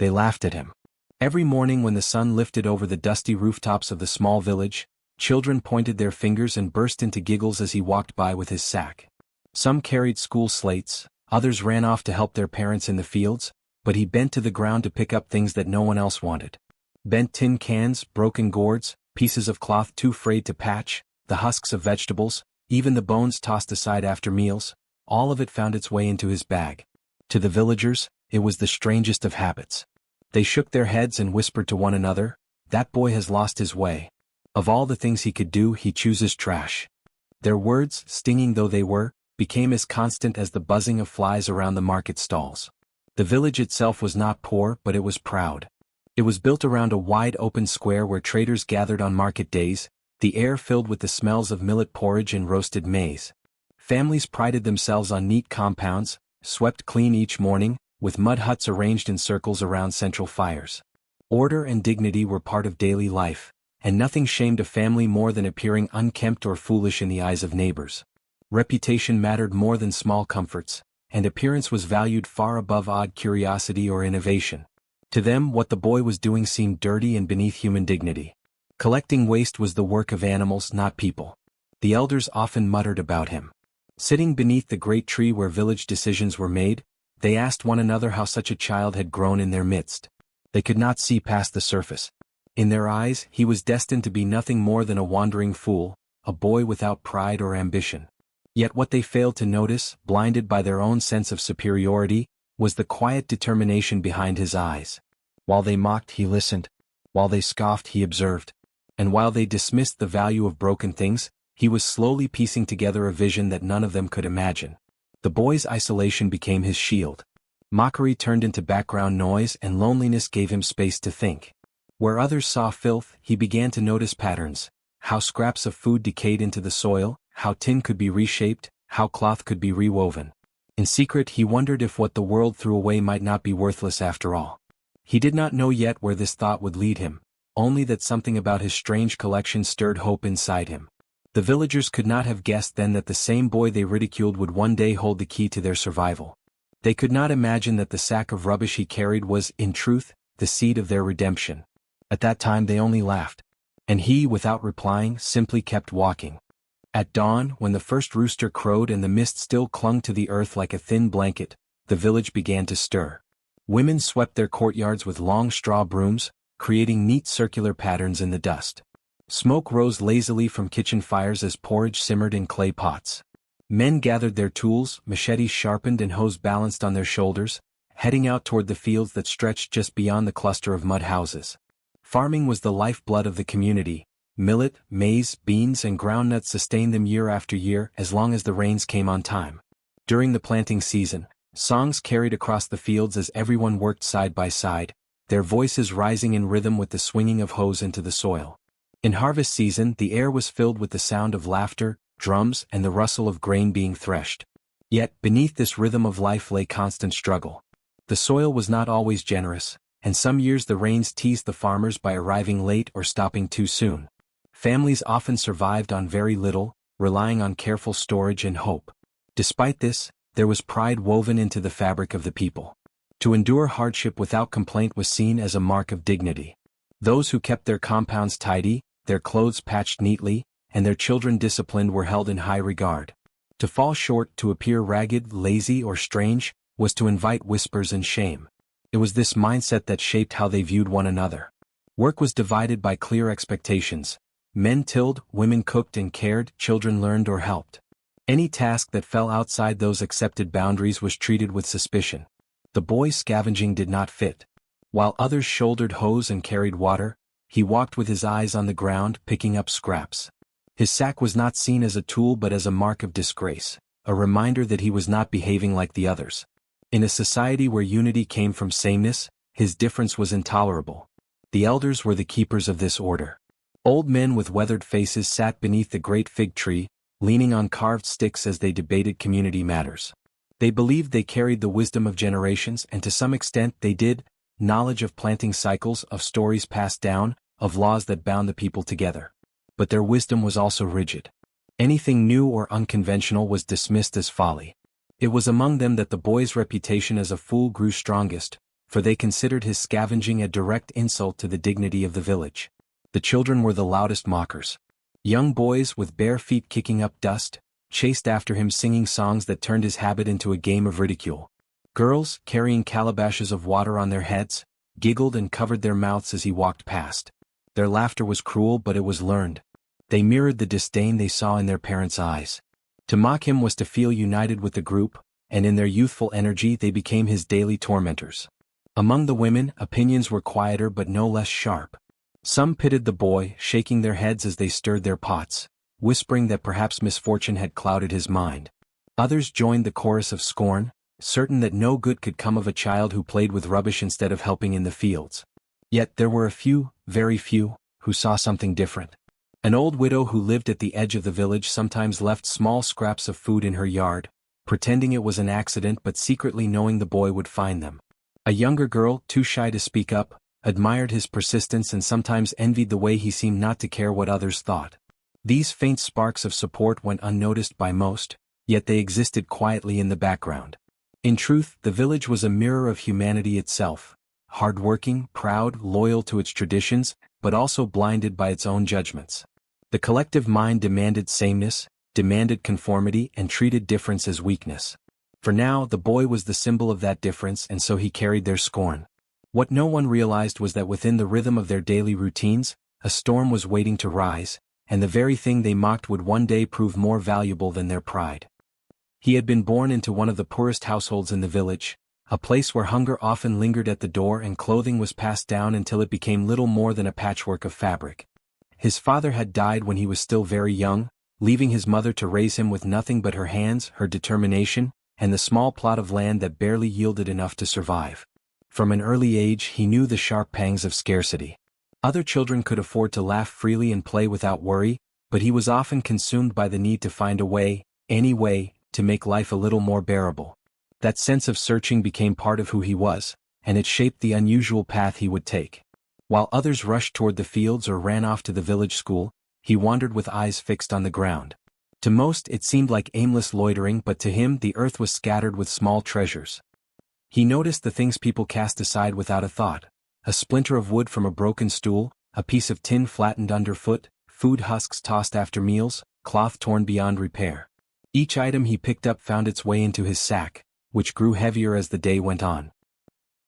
They laughed at him. Every morning when the sun lifted over the dusty rooftops of the small village, children pointed their fingers and burst into giggles as he walked by with his sack. Some carried school slates, others ran off to help their parents in the fields, but he bent to the ground to pick up things that no one else wanted. Bent tin cans, broken gourds, pieces of cloth too frayed to patch, the husks of vegetables, even the bones tossed aside after meals, all of it found its way into his bag. To the villagers, it was the strangest of habits. They shook their heads and whispered to one another, "That boy has lost his way. Of all the things he could do, he chooses trash." Their words, stinging though they were, became as constant as the buzzing of flies around the market stalls. The village itself was not poor, but it was proud. It was built around a wide open square where traders gathered on market days, the air filled with the smells of millet porridge and roasted maize. Families prided themselves on neat compounds, swept clean each morning, with mud huts arranged in circles around central fires. Order and dignity were part of daily life, and nothing shamed a family more than appearing unkempt or foolish in the eyes of neighbors. Reputation mattered more than small comforts, and appearance was valued far above odd curiosity or innovation. To them, what the boy was doing seemed dirty and beneath human dignity. Collecting waste was the work of animals, not people. The elders often muttered about him. Sitting beneath the great tree where village decisions were made, they asked one another how such a child had grown in their midst. They could not see past the surface. In their eyes, he was destined to be nothing more than a wandering fool, a boy without pride or ambition. Yet what they failed to notice, blinded by their own sense of superiority, was the quiet determination behind his eyes. While they mocked, he listened. While they scoffed, he observed. And while they dismissed the value of broken things, he was slowly piecing together a vision that none of them could imagine. The boy's isolation became his shield. Mockery turned into background noise, and loneliness gave him space to think. Where others saw filth, he began to notice patterns: how scraps of food decayed into the soil, how tin could be reshaped, how cloth could be rewoven. In secret, he wondered if what the world threw away might not be worthless after all. He did not know yet where this thought would lead him, only that something about his strange collection stirred hope inside him. The villagers could not have guessed then that the same boy they ridiculed would one day hold the key to their survival. They could not imagine that the sack of rubbish he carried was, in truth, the seed of their redemption. At that time they only laughed. And he, without replying, simply kept walking. At dawn, when the first rooster crowed and the mist still clung to the earth like a thin blanket, the village began to stir. Women swept their courtyards with long straw brooms, creating neat circular patterns in the dust. Smoke rose lazily from kitchen fires as porridge simmered in clay pots. Men gathered their tools, machetes sharpened and hoes balanced on their shoulders, heading out toward the fields that stretched just beyond the cluster of mud houses. Farming was the lifeblood of the community. Millet, maize, beans and groundnuts sustained them year after year as long as the rains came on time. During the planting season, songs carried across the fields as everyone worked side by side, their voices rising in rhythm with the swinging of hoes into the soil. In harvest season, the air was filled with the sound of laughter, drums, and the rustle of grain being threshed. Yet, beneath this rhythm of life lay constant struggle. The soil was not always generous, and some years the rains teased the farmers by arriving late or stopping too soon. Families often survived on very little, relying on careful storage and hope. Despite this, there was pride woven into the fabric of the people. To endure hardship without complaint was seen as a mark of dignity. Those who kept their compounds tidy, their clothes patched neatly, and their children disciplined were held in high regard. To fall short, to appear ragged, lazy, or strange, was to invite whispers and shame. It was this mindset that shaped how they viewed one another. Work was divided by clear expectations. Men tilled, women cooked and cared, children learned or helped. Any task that fell outside those accepted boundaries was treated with suspicion. The boy scavenging did not fit. While others shouldered hoes and carried water, he walked with his eyes on the ground, picking up scraps. His sack was not seen as a tool but as a mark of disgrace, a reminder that he was not behaving like the others. In a society where unity came from sameness, his difference was intolerable. The elders were the keepers of this order. Old men with weathered faces sat beneath the great fig tree, leaning on carved sticks as they debated community matters. They believed they carried the wisdom of generations, and to some extent they did, knowledge of planting cycles, of stories passed down, of laws that bound the people together. But their wisdom was also rigid. Anything new or unconventional was dismissed as folly. It was among them that the boy's reputation as a fool grew strongest, for they considered his scavenging a direct insult to the dignity of the village. The children were the loudest mockers. Young boys with bare feet kicking up dust, chased after him singing songs that turned his habit into a game of ridicule. Girls, carrying calabashes of water on their heads, giggled and covered their mouths as he walked past. Their laughter was cruel, but it was learned. They mirrored the disdain they saw in their parents' eyes. To mock him was to feel united with the group, and in their youthful energy they became his daily tormentors. Among the women, opinions were quieter but no less sharp. Some pitied the boy, shaking their heads as they stirred their pots, whispering that perhaps misfortune had clouded his mind. Others joined the chorus of scorn, certain that no good could come of a child who played with rubbish instead of helping in the fields. Yet there were a few, very few, who saw something different. An old widow who lived at the edge of the village sometimes left small scraps of food in her yard, pretending it was an accident but secretly knowing the boy would find them. A younger girl, too shy to speak up, admired his persistence and sometimes envied the way he seemed not to care what others thought. These faint sparks of support went unnoticed by most, yet they existed quietly in the background. In truth, the village was a mirror of humanity itself, hard-working, proud, loyal to its traditions, but also blinded by its own judgments. The collective mind demanded sameness, demanded conformity, and treated difference as weakness. For now, the boy was the symbol of that difference, and so he carried their scorn. What no one realized was that within the rhythm of their daily routines, a storm was waiting to rise, and the very thing they mocked would one day prove more valuable than their pride. He had been born into one of the poorest households in the village, a place where hunger often lingered at the door and clothing was passed down until it became little more than a patchwork of fabric. His father had died when he was still very young, leaving his mother to raise him with nothing but her hands, her determination, and the small plot of land that barely yielded enough to survive. From an early age he knew the sharp pangs of scarcity. Other children could afford to laugh freely and play without worry, but he was often consumed by the need to find a way, any way, to make life a little more bearable. That sense of searching became part of who he was, and it shaped the unusual path he would take. While others rushed toward the fields or ran off to the village school, he wandered with eyes fixed on the ground. To most it seemed like aimless loitering, but to him the earth was scattered with small treasures. He noticed the things people cast aside without a thought: a splinter of wood from a broken stool, a piece of tin flattened underfoot, food husks tossed after meals, cloth torn beyond repair. Each item he picked up found its way into his sack, which grew heavier as the day went on.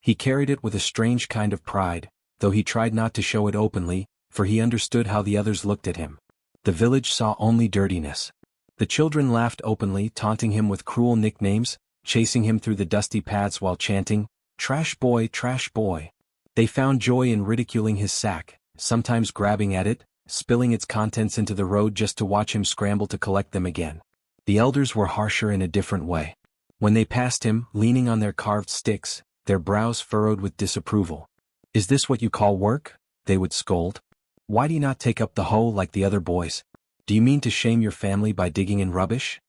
He carried it with a strange kind of pride, though he tried not to show it openly, for he understood how the others looked at him. The village saw only dirtiness. The children laughed openly, taunting him with cruel nicknames, chasing him through the dusty paths while chanting, "Trash boy, trash boy." They found joy in ridiculing his sack, sometimes grabbing at it, spilling its contents into the road just to watch him scramble to collect them again. The elders were harsher in a different way. When they passed him, leaning on their carved sticks, their brows furrowed with disapproval. "Is this what you call work?" they would scold. "Why do you not take up the hoe like the other boys? Do you mean to shame your family by digging in rubbish?"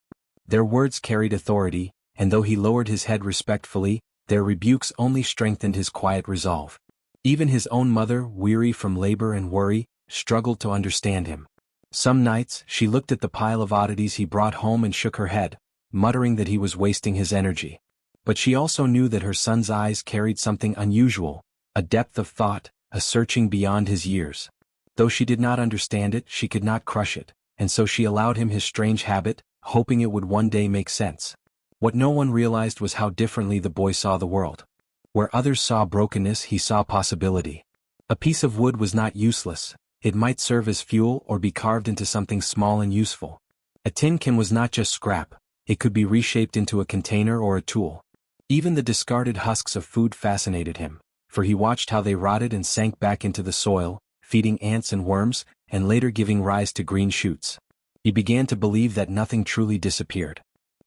Their words carried authority, and though he lowered his head respectfully, their rebukes only strengthened his quiet resolve. Even his own mother, weary from labor and worry, struggled to understand him. Some nights, she looked at the pile of oddities he brought home and shook her head, muttering that he was wasting his energy. But she also knew that her son's eyes carried something unusual, a depth of thought, a searching beyond his years. Though she did not understand it, she could not crush it, and so she allowed him his strange habit, hoping it would one day make sense. What no one realized was how differently the boy saw the world. Where others saw brokenness, he saw possibility. A piece of wood was not useless. It might serve as fuel or be carved into something small and useful. A tin can was not just scrap, it could be reshaped into a container or a tool. Even the discarded husks of food fascinated him, for he watched how they rotted and sank back into the soil, feeding ants and worms, and later giving rise to green shoots. He began to believe that nothing truly disappeared.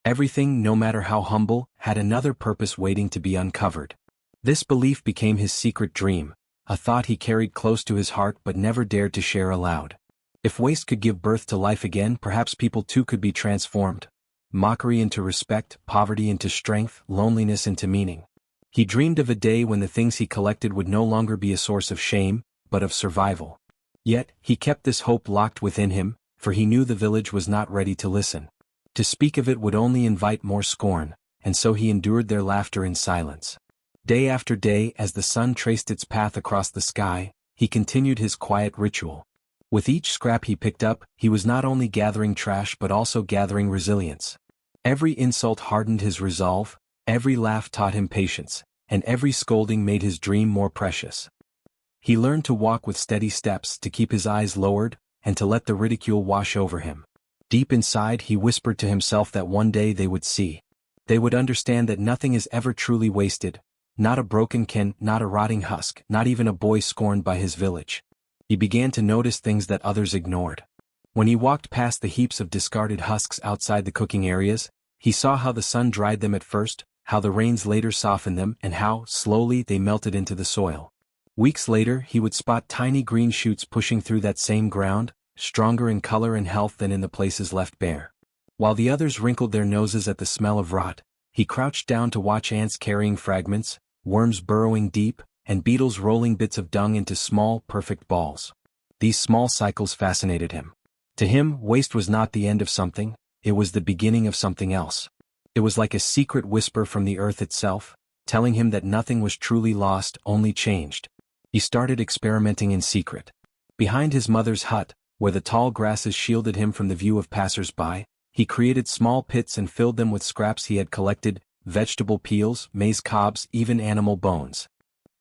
Everything, no matter how humble, had another purpose waiting to be uncovered. This belief became his secret dream, a thought he carried close to his heart but never dared to share aloud. If waste could give birth to life again, perhaps people too could be transformed. Mockery into respect, poverty into strength, loneliness into meaning. He dreamed of a day when the things he collected would no longer be a source of shame, but of survival. Yet, he kept this hope locked within him, for he knew the village was not ready to listen. To speak of it would only invite more scorn, and so he endured their laughter in silence. Day after day, as the sun traced its path across the sky, he continued his quiet ritual. With each scrap he picked up, he was not only gathering trash but also gathering resilience. Every insult hardened his resolve, every laugh taught him patience, and every scolding made his dream more precious. He learned to walk with steady steps, to keep his eyes lowered, and to let the ridicule wash over him. Deep inside he whispered to himself that one day they would see. They would understand that nothing is ever truly wasted, not a broken can, not a rotting husk, not even a boy scorned by his village. He began to notice things that others ignored. When he walked past the heaps of discarded husks outside the cooking areas, he saw how the sun dried them at first, how the rains later softened them, and how, slowly, they melted into the soil. Weeks later he would spot tiny green shoots pushing through that same ground, stronger in color and health than in the places left bare. While the others wrinkled their noses at the smell of rot, he crouched down to watch ants carrying fragments, worms burrowing deep, and beetles rolling bits of dung into small, perfect balls. These small cycles fascinated him. To him, waste was not the end of something, it was the beginning of something else. It was like a secret whisper from the earth itself, telling him that nothing was truly lost, only changed. He started experimenting in secret. Behind his mother's hut, where the tall grasses shielded him from the view of passers-by, he created small pits and filled them with scraps he had collected, vegetable peels, maize cobs, even animal bones.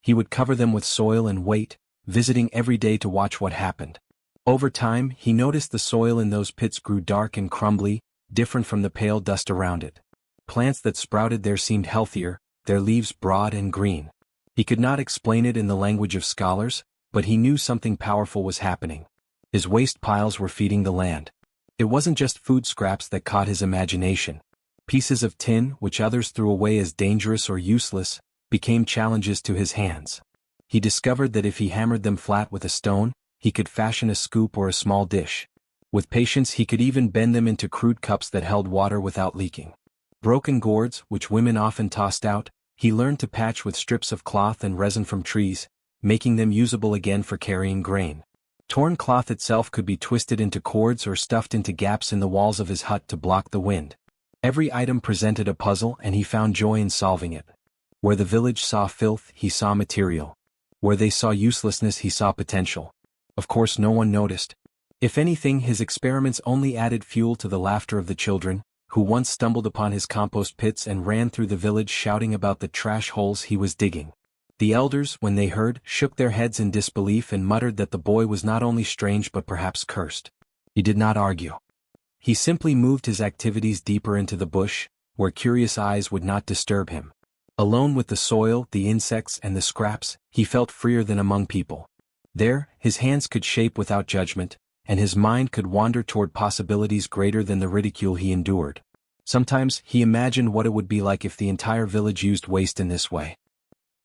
He would cover them with soil and wait, visiting every day to watch what happened. Over time, he noticed the soil in those pits grew dark and crumbly, different from the pale dust around it. Plants that sprouted there seemed healthier, their leaves broad and green. He could not explain it in the language of scholars, but he knew something powerful was happening. His waste piles were feeding the land. It wasn't just food scraps that caught his imagination. Pieces of tin, which others threw away as dangerous or useless, became challenges to his hands. He discovered that if he hammered them flat with a stone, he could fashion a scoop or a small dish. With patience he could even bend them into crude cups that held water without leaking. Broken gourds, which women often tossed out, he learned to patch with strips of cloth and resin from trees, making them usable again for carrying grain. Torn cloth itself could be twisted into cords or stuffed into gaps in the walls of his hut to block the wind. Every item presented a puzzle and he found joy in solving it. Where the village saw filth, he saw material. Where they saw uselessness, he saw potential. Of course no one noticed. If anything, his experiments only added fuel to the laughter of the children, who once stumbled upon his compost pits and ran through the village shouting about the trash holes he was digging. The elders, when they heard, shook their heads in disbelief and muttered that the boy was not only strange but perhaps cursed. He did not argue. He simply moved his activities deeper into the bush, where curious eyes would not disturb him. Alone with the soil, the insects, and the scraps, he felt freer than among people. There, his hands could shape without judgment, and his mind could wander toward possibilities greater than the ridicule he endured. Sometimes, he imagined what it would be like if the entire village used waste in this way.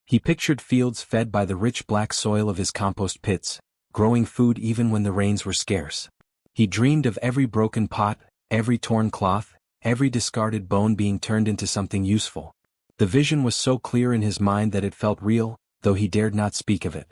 He pictured fields fed by the rich black soil of his compost pits, growing food even when the rains were scarce. He dreamed of every broken pot, every torn cloth, every discarded bone being turned into something useful. The vision was so clear in his mind that it felt real, though he dared not speak of it.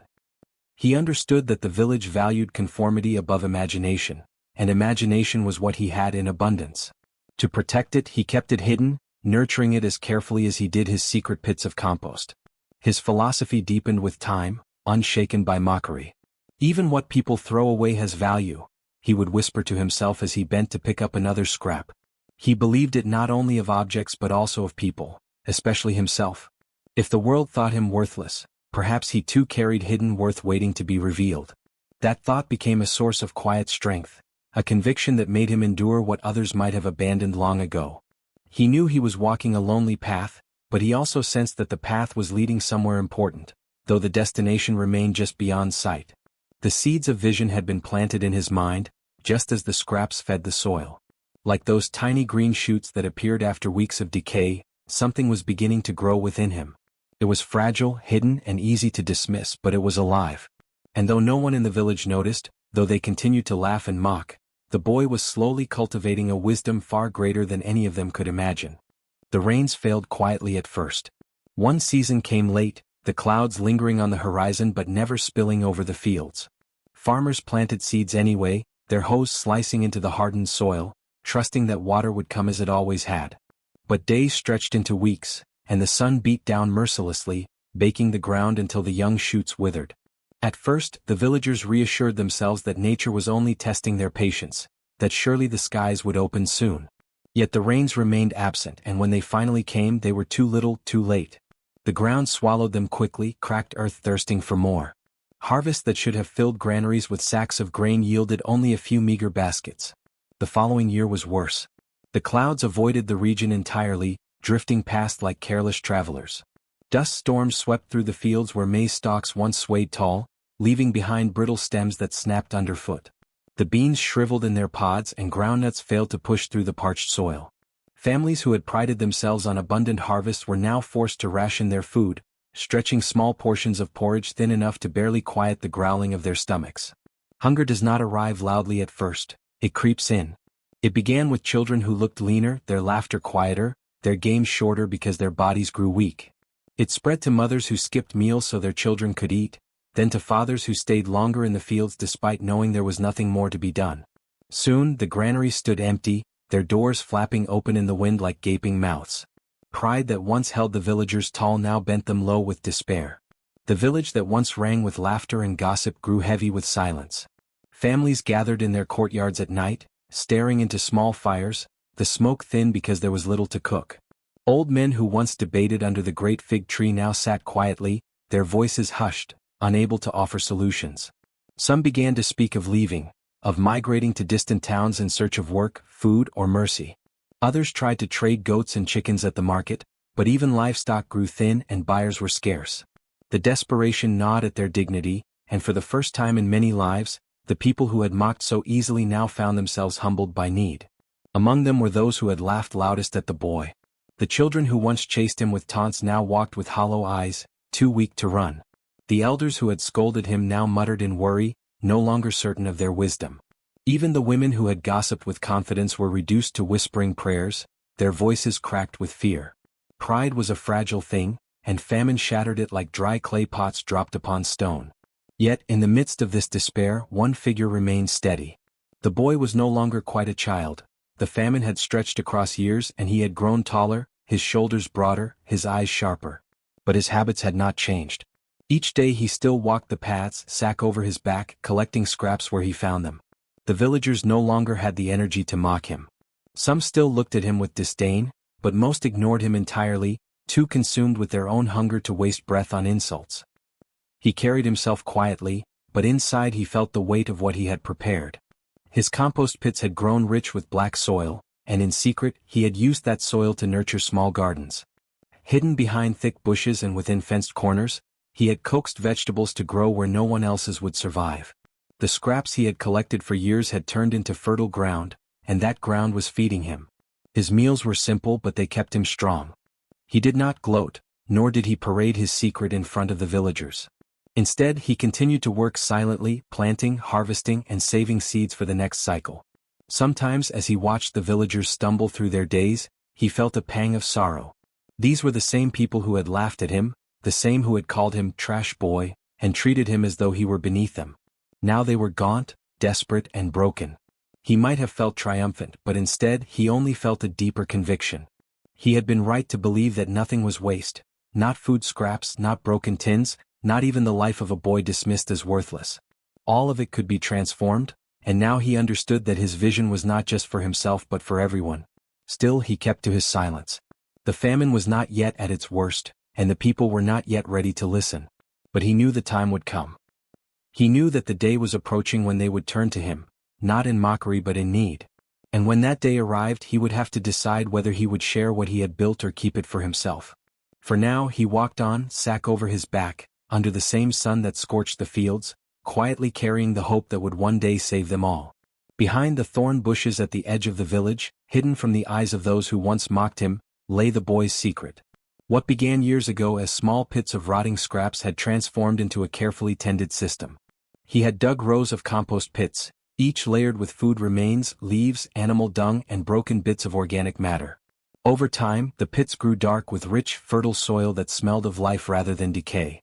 He understood that the village valued conformity above imagination, and imagination was what he had in abundance. To protect it, he kept it hidden, nurturing it as carefully as he did his secret pits of compost. His philosophy deepened with time, unshaken by mockery. Even what people throw away has value, he would whisper to himself as he bent to pick up another scrap. He believed it not only of objects but also of people, especially himself. If the world thought him worthless, perhaps he too carried hidden worth waiting to be revealed. That thought became a source of quiet strength, a conviction that made him endure what others might have abandoned long ago. He knew he was walking a lonely path, but he also sensed that the path was leading somewhere important, though the destination remained just beyond sight. The seeds of vision had been planted in his mind, just as the scraps fed the soil. Like those tiny green shoots that appeared after weeks of decay, something was beginning to grow within him. It was fragile, hidden, and easy to dismiss, but it was alive. And though no one in the village noticed, though they continued to laugh and mock, the boy was slowly cultivating a wisdom far greater than any of them could imagine. The rains failed quietly at first. One season came late, the clouds lingering on the horizon but never spilling over the fields. Farmers planted seeds anyway, their hoes slicing into the hardened soil, trusting that water would come as it always had. But days stretched into weeks, and the sun beat down mercilessly, baking the ground until the young shoots withered. At first, the villagers reassured themselves that nature was only testing their patience, that surely the skies would open soon. Yet the rains remained absent, and when they finally came they were too little, too late. The ground swallowed them quickly, cracked earth thirsting for more. Harvests that should have filled granaries with sacks of grain yielded only a few meager baskets. The following year was worse. The clouds avoided the region entirely, drifting past like careless travelers. Dust storms swept through the fields where maize stalks once swayed tall, leaving behind brittle stems that snapped underfoot. The beans shriveled in their pods and groundnuts failed to push through the parched soil. Families who had prided themselves on abundant harvests were now forced to ration their food, stretching small portions of porridge thin enough to barely quiet the growling of their stomachs. Hunger does not arrive loudly at first, it creeps in. It began with children who looked leaner, their laughter quieter, their games shorter because their bodies grew weak. It spread to mothers who skipped meals so their children could eat, then to fathers who stayed longer in the fields despite knowing there was nothing more to be done. Soon the granaries stood empty, their doors flapping open in the wind like gaping mouths. Pride that once held the villagers tall now bent them low with despair. The village that once rang with laughter and gossip grew heavy with silence. Families gathered in their courtyards at night, staring into small fires, the smoke thin because there was little to cook. Old men who once debated under the great fig tree now sat quietly, their voices hushed, unable to offer solutions. Some began to speak of leaving, of migrating to distant towns in search of work, food, or mercy. Others tried to trade goats and chickens at the market, but even livestock grew thin and buyers were scarce. The desperation gnawed at their dignity, and for the first time in many lives, the people who had mocked so easily now found themselves humbled by need. Among them were those who had laughed loudest at the boy. The children who once chased him with taunts now walked with hollow eyes, too weak to run. The elders who had scolded him now muttered in worry, no longer certain of their wisdom. Even the women who had gossiped with confidence were reduced to whispering prayers, their voices cracked with fear. Pride was a fragile thing, and famine shattered it like dry clay pots dropped upon stone. Yet, in the midst of this despair, one figure remained steady. The boy was no longer quite a child. The famine had stretched across years and he had grown taller, his shoulders broader, his eyes sharper. But his habits had not changed. Each day he still walked the paths, sack over his back, collecting scraps where he found them. The villagers no longer had the energy to mock him. Some still looked at him with disdain, but most ignored him entirely, too consumed with their own hunger to waste breath on insults. He carried himself quietly, but inside he felt the weight of what he had prepared. His compost pits had grown rich with black soil, and in secret he had used that soil to nurture small gardens. Hidden behind thick bushes and within fenced corners, he had coaxed vegetables to grow where no one else's would survive. The scraps he had collected for years had turned into fertile ground, and that ground was feeding him. His meals were simple but they kept him strong. He did not gloat, nor did he parade his secret in front of the villagers. Instead, he continued to work silently, planting, harvesting, and saving seeds for the next cycle. Sometimes, as he watched the villagers stumble through their days, he felt a pang of sorrow. These were the same people who had laughed at him, the same who had called him trash boy, and treated him as though he were beneath them. Now they were gaunt, desperate, and broken. He might have felt triumphant, but instead he only felt a deeper conviction. He had been right to believe that nothing was waste, not food scraps, not broken tins, not even the life of a boy dismissed as worthless. All of it could be transformed, and now he understood that his vision was not just for himself but for everyone. Still he kept to his silence. The famine was not yet at its worst, and the people were not yet ready to listen. But he knew the time would come. He knew that the day was approaching when they would turn to him, not in mockery but in need. And when that day arrived he would have to decide whether he would share what he had built or keep it for himself. For now he walked on, sack over his back, under the same sun that scorched the fields, quietly carrying the hope that would one day save them all. Behind the thorn bushes at the edge of the village, hidden from the eyes of those who once mocked him, lay the boy's secret. What began years ago as small pits of rotting scraps had transformed into a carefully tended system. He had dug rows of compost pits, each layered with food remains, leaves, animal dung, and broken bits of organic matter. Over time, the pits grew dark with rich, fertile soil that smelled of life rather than decay.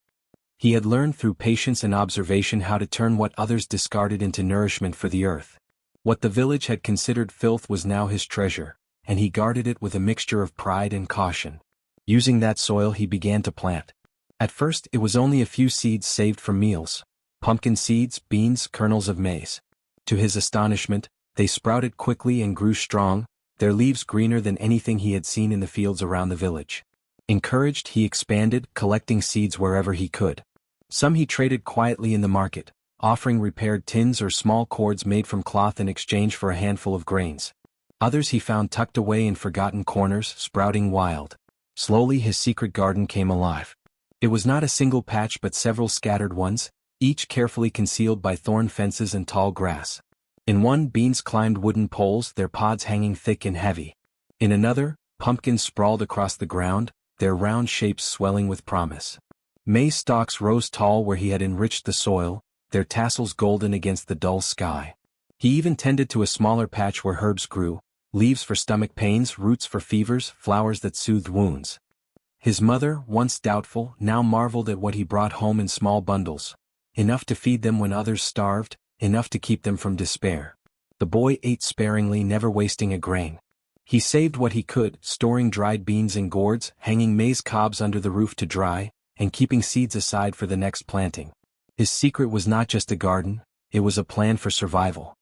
He had learned through patience and observation how to turn what others discarded into nourishment for the earth. What the village had considered filth was now his treasure, and he guarded it with a mixture of pride and caution. Using that soil he began to plant. At first it was only a few seeds saved for meals: pumpkin seeds, beans, kernels of maize. To his astonishment, they sprouted quickly and grew strong, their leaves greener than anything he had seen in the fields around the village. Encouraged, he expanded, collecting seeds wherever he could. Some he traded quietly in the market, offering repaired tins or small cords made from cloth in exchange for a handful of grains. Others he found tucked away in forgotten corners, sprouting wild. Slowly his secret garden came alive. It was not a single patch but several scattered ones, each carefully concealed by thorn fences and tall grass. In one, beans climbed wooden poles, their pods hanging thick and heavy. In another, pumpkins sprawled across the ground, their round shapes swelling with promise. Maize stalks rose tall where he had enriched the soil, their tassels golden against the dull sky. He even tended to a smaller patch where herbs grew, leaves for stomach pains, roots for fevers, flowers that soothed wounds. His mother, once doubtful, now marveled at what he brought home in small bundles. Enough to feed them when others starved, enough to keep them from despair. The boy ate sparingly, never wasting a grain. He saved what he could, storing dried beans in gourds, hanging maize cobs under the roof to dry, and keeping seeds aside for the next planting. His secret was not just a garden, it was a plan for survival.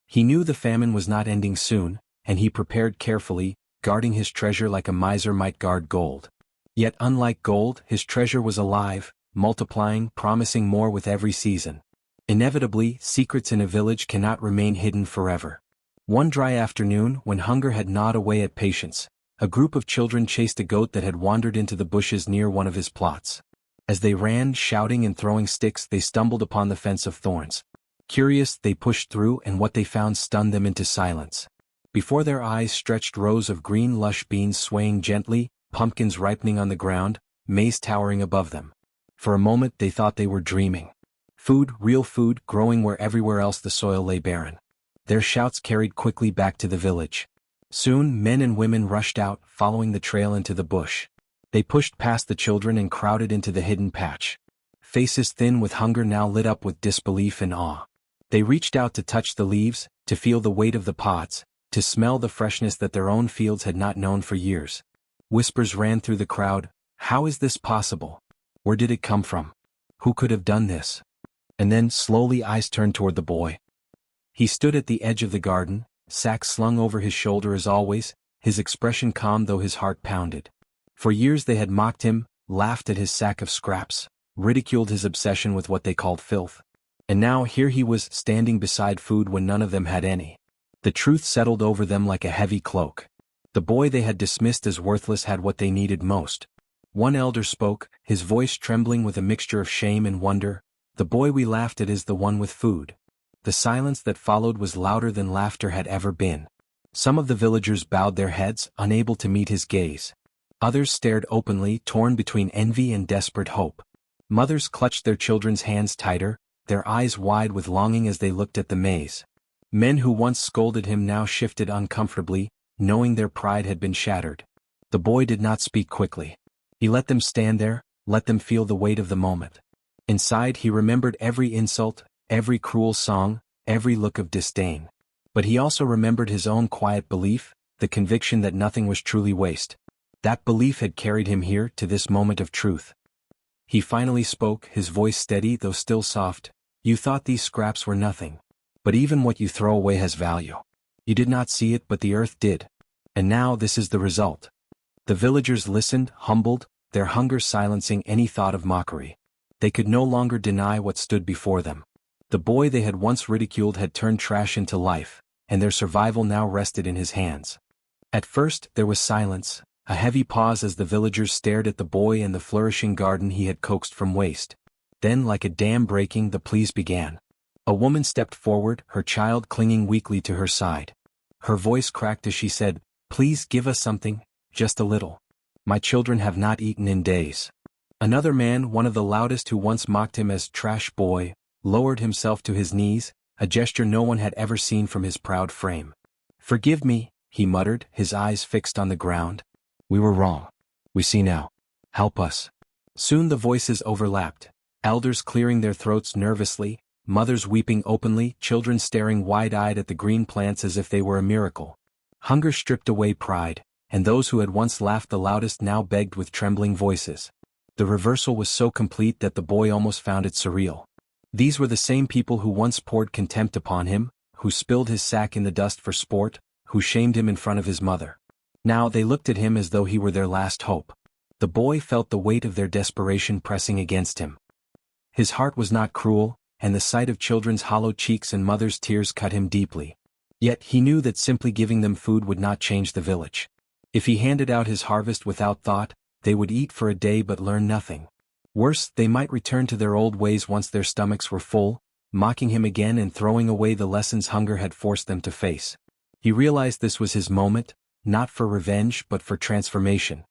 He knew the famine was not ending soon, and he prepared carefully, guarding his treasure like a miser might guard gold. Yet unlike gold, his treasure was alive, multiplying, promising more with every season. Inevitably, secrets in a village cannot remain hidden forever. One dry afternoon, when hunger had gnawed away at patience, a group of children chased a goat that had wandered into the bushes near one of his plots. As they ran, shouting and throwing sticks, they stumbled upon the fence of thorns. Curious, they pushed through, and what they found stunned them into silence. Before their eyes stretched rows of green lush beans swaying gently, pumpkins ripening on the ground, maize towering above them. For a moment they thought they were dreaming. Food, real food, growing where everywhere else the soil lay barren. Their shouts carried quickly back to the village. Soon men and women rushed out, following the trail into the bush. They pushed past the children and crowded into the hidden patch. Faces thin with hunger now lit up with disbelief and awe. They reached out to touch the leaves, to feel the weight of the pods, to smell the freshness that their own fields had not known for years. Whispers ran through the crowd. How is this possible? Where did it come from? Who could have done this? And then, slowly, eyes turned toward the boy. He stood at the edge of the garden, sack slung over his shoulder as always, his expression calm though his heart pounded. For years they had mocked him, laughed at his sack of scraps, ridiculed his obsession with what they called filth. And now here he was, standing beside food when none of them had any. The truth settled over them like a heavy cloak. The boy they had dismissed as worthless had what they needed most. One elder spoke, his voice trembling with a mixture of shame and wonder. The boy we laughed at is the one with food. The silence that followed was louder than laughter had ever been. Some of the villagers bowed their heads, unable to meet his gaze. Others stared openly, torn between envy and desperate hope. Mothers clutched their children's hands tighter, their eyes wide with longing as they looked at the maize. Men who once scolded him now shifted uncomfortably, knowing their pride had been shattered. The boy did not speak quickly. He let them stand there, let them feel the weight of the moment. Inside he remembered every insult, every cruel song, every look of disdain. But he also remembered his own quiet belief, the conviction that nothing was truly waste. That belief had carried him here, to this moment of truth. He finally spoke, his voice steady though still soft. You thought these scraps were nothing. But even what you throw away has value. You did not see it, but the earth did. And now this is the result. The villagers listened, humbled, their hunger silencing any thought of mockery. They could no longer deny what stood before them. The boy they had once ridiculed had turned trash into life, and their survival now rested in his hands. At first there was silence, a heavy pause as the villagers stared at the boy and the flourishing garden he had coaxed from waste. Then, like a dam breaking, the pleas began. A woman stepped forward, her child clinging weakly to her side. Her voice cracked as she said, "Please give us something, just a little. My children have not eaten in days." Another man, one of the loudest who once mocked him as trash boy, lowered himself to his knees, a gesture no one had ever seen from his proud frame. "Forgive me," he muttered, his eyes fixed on the ground. "We were wrong. We see now. Help us." Soon the voices overlapped, elders clearing their throats nervously, mothers weeping openly, children staring wide-eyed at the green plants as if they were a miracle. Hunger stripped away pride, and those who had once laughed the loudest now begged with trembling voices. The reversal was so complete that the boy almost found it surreal. These were the same people who once poured contempt upon him, who spilled his sack in the dust for sport, who shamed him in front of his mother. Now they looked at him as though he were their last hope. The boy felt the weight of their desperation pressing against him. His heart was not cruel, and the sight of children's hollow cheeks and mothers' tears cut him deeply. Yet he knew that simply giving them food would not change the village. If he handed out his harvest without thought, they would eat for a day but learn nothing. Worse, they might return to their old ways once their stomachs were full, mocking him again and throwing away the lessons hunger had forced them to face. He realized this was his moment, not for revenge but for transformation.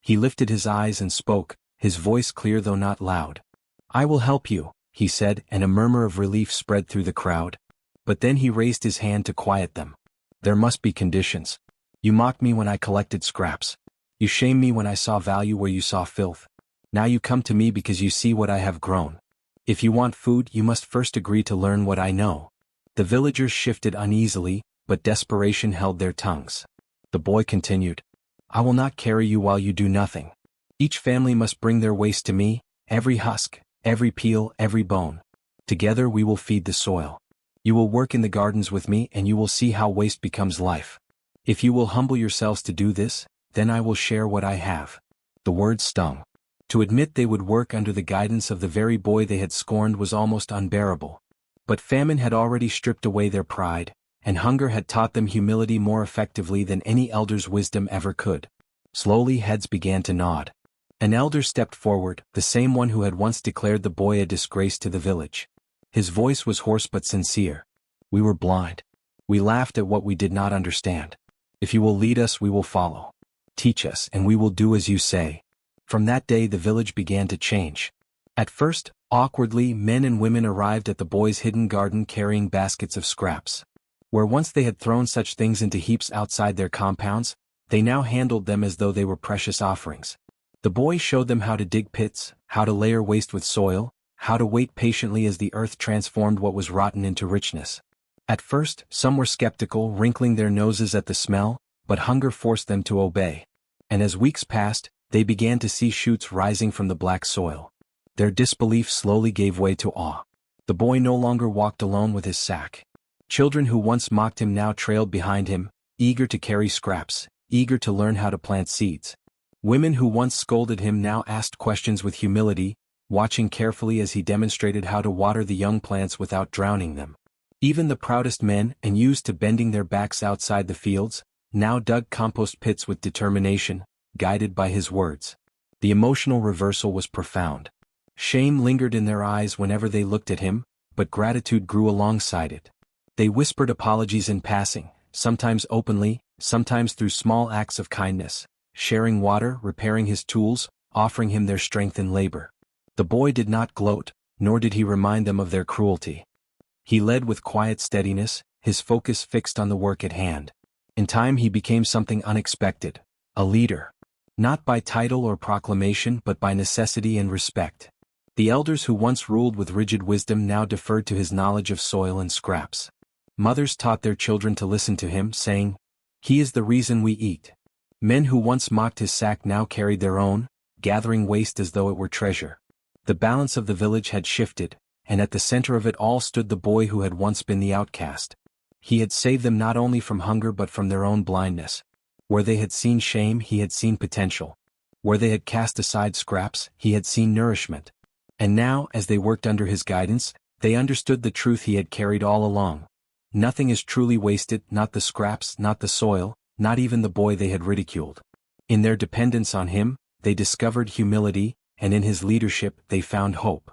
He lifted his eyes and spoke, his voice clear though not loud. "I will help you," he said, and a murmur of relief spread through the crowd. But then he raised his hand to quiet them. "There must be conditions. You mocked me when I collected scraps. You shamed me when I saw value where you saw filth. Now you come to me because you see what I have grown. If you want food, you must first agree to learn what I know." The villagers shifted uneasily, but desperation held their tongues. The boy continued, "I will not carry you while you do nothing. Each family must bring their waste to me, every husk, every peel, every bone. Together we will feed the soil. You will work in the gardens with me and you will see how waste becomes life. If you will humble yourselves to do this, then I will share what I have." The words stung. To admit they would work under the guidance of the very boy they had scorned was almost unbearable. But famine had already stripped away their pride, and hunger had taught them humility more effectively than any elder's wisdom ever could. Slowly heads began to nod. An elder stepped forward, the same one who had once declared the boy a disgrace to the village. His voice was hoarse but sincere. "We were blind. We laughed at what we did not understand. If you will lead us, we will follow. Teach us, and we will do as you say." From that day the village began to change. At first, awkwardly, men and women arrived at the boy's hidden garden carrying baskets of scraps. Where once they had thrown such things into heaps outside their compounds, they now handled them as though they were precious offerings. The boy showed them how to dig pits, how to layer waste with soil, how to wait patiently as the earth transformed what was rotten into richness. At first, some were skeptical, wrinkling their noses at the smell, but hunger forced them to obey. And as weeks passed, they began to see shoots rising from the black soil. Their disbelief slowly gave way to awe. The boy no longer walked alone with his sack. Children who once mocked him now trailed behind him, eager to carry scraps, eager to learn how to plant seeds. Women who once scolded him now asked questions with humility, watching carefully as he demonstrated how to water the young plants without drowning them. Even the proudest men, and used to bending their backs outside the fields, now dug compost pits with determination, guided by his words. The emotional reversal was profound. Shame lingered in their eyes whenever they looked at him, but gratitude grew alongside it. They whispered apologies in passing, sometimes openly, sometimes through small acts of kindness, sharing water, repairing his tools, offering him their strength in labor. The boy did not gloat, nor did he remind them of their cruelty. He led with quiet steadiness, his focus fixed on the work at hand. In time he became something unexpected, a leader. Not by title or proclamation but by necessity and respect. The elders who once ruled with rigid wisdom now deferred to his knowledge of soil and scraps. Mothers taught their children to listen to him, saying, "He is the reason we eat." Men who once mocked his sack now carried their own, gathering waste as though it were treasure. The balance of the village had shifted, and at the center of it all stood the boy who had once been the outcast. He had saved them not only from hunger but from their own blindness. Where they had seen shame, he had seen potential. Where they had cast aside scraps, he had seen nourishment. And now, as they worked under his guidance, they understood the truth he had carried all along. Nothing is truly wasted, not the scraps, not the soil, not even the boy they had ridiculed. In their dependence on him, they discovered humility, and in his leadership they found hope.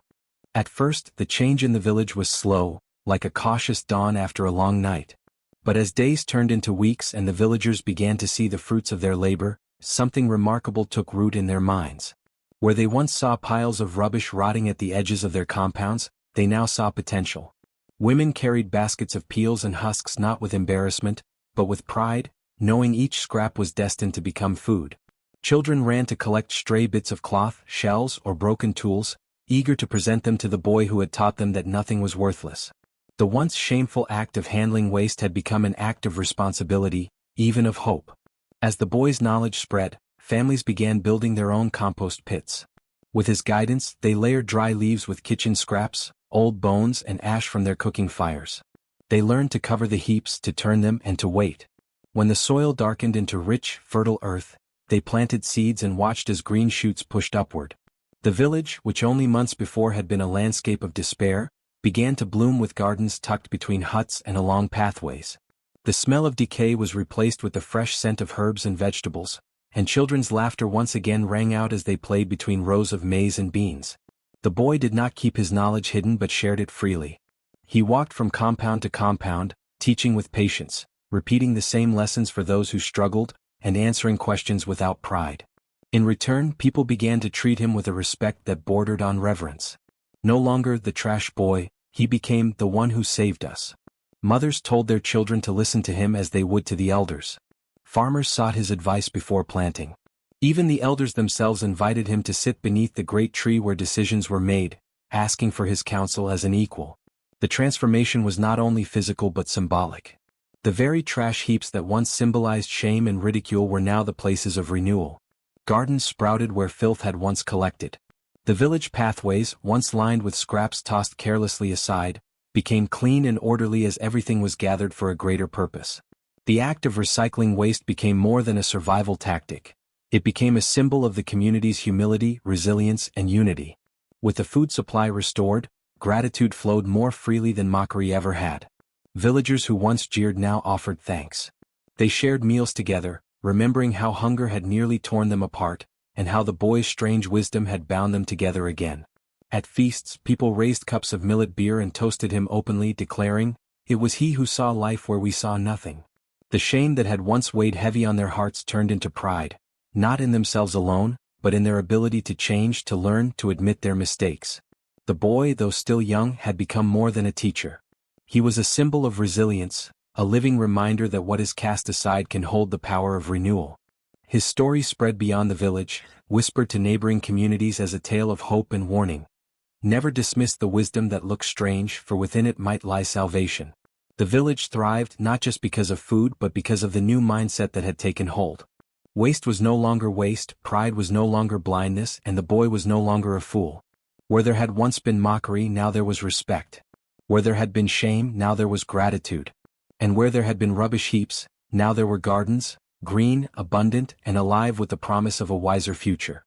At first, the change in the village was slow, like a cautious dawn after a long night. But as days turned into weeks and the villagers began to see the fruits of their labor, something remarkable took root in their minds. Where they once saw piles of rubbish rotting at the edges of their compounds, they now saw potential. Women carried baskets of peels and husks not with embarrassment, but with pride, knowing each scrap was destined to become food. Children ran to collect stray bits of cloth, shells, or broken tools, eager to present them to the boy who had taught them that nothing was worthless. The once shameful act of handling waste had become an act of responsibility, even of hope. As the boy's knowledge spread, families began building their own compost pits. With his guidance, they layered dry leaves with kitchen scraps, old bones and ash from their cooking fires. They learned to cover the heaps, to turn them, and to wait. When the soil darkened into rich, fertile earth, they planted seeds and watched as green shoots pushed upward. The village, which only months before had been a landscape of despair, began to bloom with gardens tucked between huts and along pathways. The smell of decay was replaced with the fresh scent of herbs and vegetables, and children's laughter once again rang out as they played between rows of maize and beans. The boy did not keep his knowledge hidden but shared it freely. He walked from compound to compound, teaching with patience, repeating the same lessons for those who struggled, and answering questions without pride. In return, people began to treat him with a respect that bordered on reverence. No longer the trash boy, he became the one who saved us. Mothers told their children to listen to him as they would to the elders. Farmers sought his advice before planting. Even the elders themselves invited him to sit beneath the great tree where decisions were made, asking for his counsel as an equal. The transformation was not only physical but symbolic. The very trash heaps that once symbolized shame and ridicule were now the places of renewal. Gardens sprouted where filth had once collected. The village pathways, once lined with scraps tossed carelessly aside, became clean and orderly as everything was gathered for a greater purpose. The act of recycling waste became more than a survival tactic. It became a symbol of the community's humility, resilience, and unity. With the food supply restored, gratitude flowed more freely than mockery ever had. Villagers who once jeered now offered thanks. They shared meals together, remembering how hunger had nearly torn them apart, and how the boy's strange wisdom had bound them together again. At feasts, people raised cups of millet beer and toasted him openly, declaring, "It was he who saw life where we saw nothing." The shame that had once weighed heavy on their hearts turned into pride, not in themselves alone, but in their ability to change, to learn, to admit their mistakes. The boy, though still young, had become more than a teacher. He was a symbol of resilience, a living reminder that what is cast aside can hold the power of renewal. His story spread beyond the village, whispered to neighboring communities as a tale of hope and warning. Never dismiss the wisdom that looks strange, for within it might lie salvation. The village thrived not just because of food but because of the new mindset that had taken hold. Waste was no longer waste, pride was no longer blindness, and the boy was no longer a fool. Where there had once been mockery, now there was respect. Where there had been shame, now there was gratitude. And where there had been rubbish heaps, now there were gardens, green, abundant, and alive with the promise of a wiser future.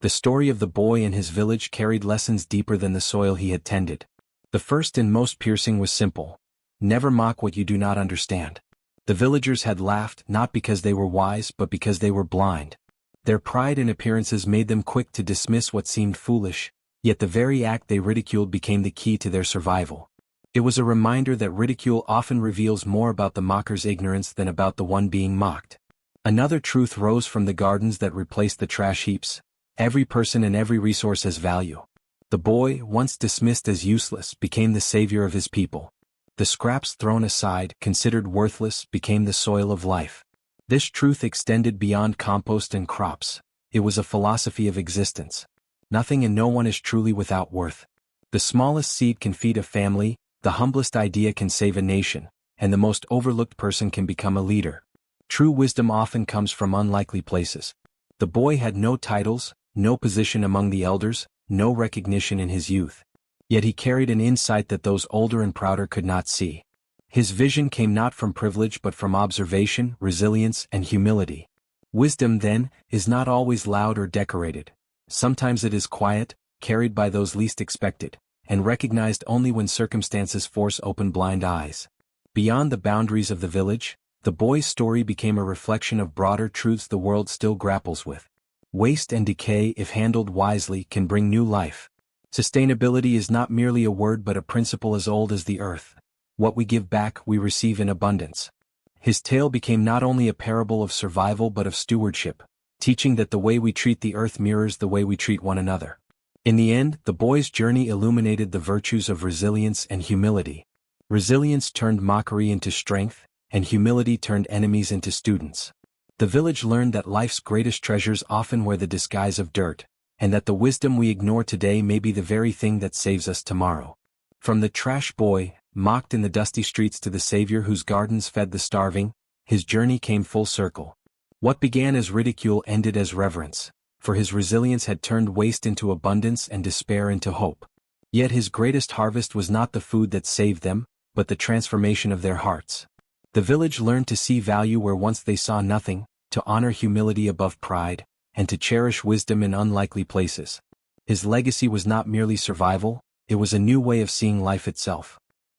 The story of the boy and his village carried lessons deeper than the soil he had tended. The first and most piercing was simple. Never mock what you do not understand. The villagers had laughed not because they were wise but because they were blind. Their pride in appearances made them quick to dismiss what seemed foolish, yet the very act they ridiculed became the key to their survival. It was a reminder that ridicule often reveals more about the mocker's ignorance than about the one being mocked. Another truth rose from the gardens that replaced the trash heaps. Every person and every resource has value. The boy, once dismissed as useless, became the savior of his people. The scraps thrown aside, considered worthless, became the soil of life. This truth extended beyond compost and crops. It was a philosophy of existence. Nothing and no one is truly without worth. The smallest seed can feed a family, the humblest idea can save a nation, and the most overlooked person can become a leader. True wisdom often comes from unlikely places. The boy had no titles, no position among the elders, no recognition in his youth. Yet he carried an insight that those older and prouder could not see. His vision came not from privilege but from observation, resilience, and humility. Wisdom, then, is not always loud or decorated. Sometimes it is quiet, carried by those least expected, and recognized only when circumstances force open blind eyes. Beyond the boundaries of the village, the boy's story became a reflection of broader truths the world still grapples with. Waste and decay, if handled wisely, can bring new life. Sustainability is not merely a word but a principle as old as the earth. What we give back, we receive in abundance. His tale became not only a parable of survival but of stewardship, teaching that the way we treat the earth mirrors the way we treat one another. In the end, the boy's journey illuminated the virtues of resilience and humility. Resilience turned mockery into strength, and humility turned enemies into students. The village learned that life's greatest treasures often wear the disguise of dirt, and that the wisdom we ignore today may be the very thing that saves us tomorrow. From the trash boy, mocked in the dusty streets, to the savior whose gardens fed the starving, his journey came full circle. What began as ridicule ended as reverence, for his resilience had turned waste into abundance and despair into hope. Yet his greatest harvest was not the food that saved them, but the transformation of their hearts. The village learned to see value where once they saw nothing, to honor humility above pride, and to cherish wisdom in unlikely places. His legacy was not merely survival, it was a new way of seeing life itself.